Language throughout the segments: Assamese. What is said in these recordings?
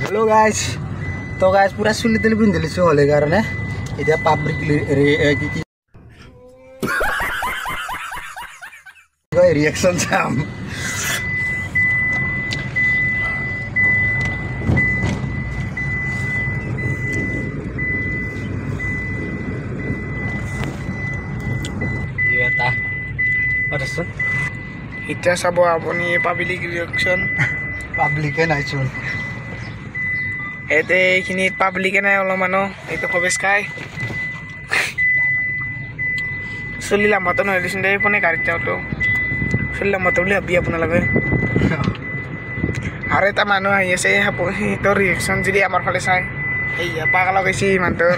हेलो गाइस तो गाइस पूरा चुली तुली पिंधि লৈছো হলে কাৰণে এতিয়া পাব্লিক কি রিঅ্যাকশন চাম এটা আচ্ছা ইটা চাব আপুনি পাব্লিক রিঅ্যাকশন পাব্লিকে নাই চোন এতে এইখিনি পাব্লিকে নাই অলমানো এইটো খবেশ খাই চলিলাম মত নহয় দিছন দে ফোনে গাড়ীত যাওঁতো চলিলাম মত বুলি ভাবি আপোনালোকে আৰু এটা মানুহ আহি আছে তোৰ ৰিয়েকশ্যন যদি আমাৰ ফালে চাই এইয়া পাগল গৈছে মানুহটো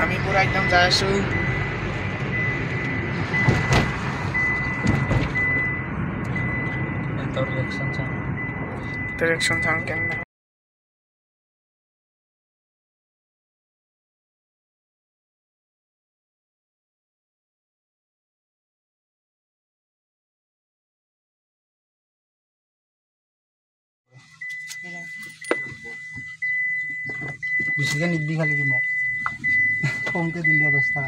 আমি পুৰা একদম যাই আছো তোৰ ৰিঅ্যাকশন চাম কেনে কুচিকে নিবি খালি কি মোক কমকে দিলে অৱস্থা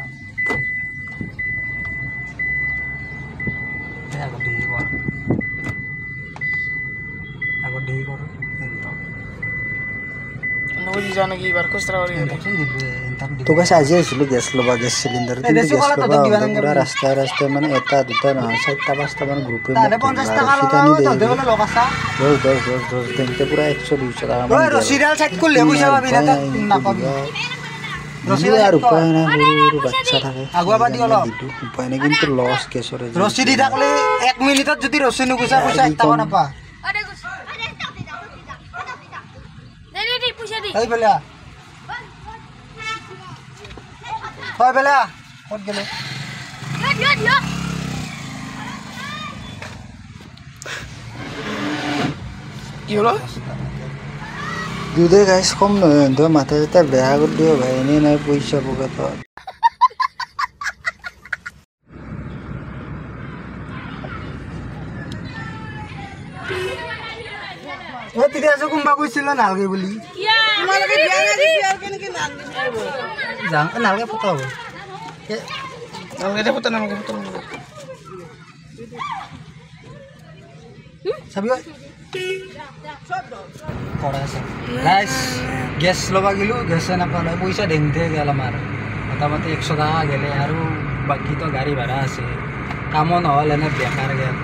আগত দেৰি কৰ নবজি জানো কি বার খুচরা করি তো গাছ আজি আইছিলো গ্যাস লবা গ্যাস সিলিন্ডার কিন্তু গ্যাস লবা পুরা রাস্তায় রাস্তায় মানে এটা দুটা না চারটা পাঁচটা মানে গ্রুপে 50 টাকা লগাছা 10 দিনতে পুরা 100 200 টাকা ওই রসিরাল সাইড করলে পয়সা পাবি না পাবি রসিরাল উপায় না পুরো বাচ্চা থাকে আগুয়া দি হলো উপায় না কিন্তু লস কেসরে রসিদি থাকলে 1 মিনিটত যদি রসি নুগুছা পয়সা টাকা না পা এই বেলা হয় বেলা কত গেলে কি হলো দুধে গাইস কম নয় তো মাথা যেটা বেয়া করে দিও ভাই এনে নাই পয়সা পোকা তো ও তিরে আছো কোনবা কইছিল নালগে বলি তোমালকে বিয়া লাগি বিয়ার কেনকে নালগে জান নালগে ফটো হবে নালগে ফটো নালগে ফটো সবই কড়া আছে গাইস গ্যাস লবা গিলু গ্যাস না পালে পয়সা দেনতে গেল আমার মোটামুটি 100 টাকা গেলে আর বাকি তো গাড়ি ভাড়া আছে কামও নহল এনে বেকার গেল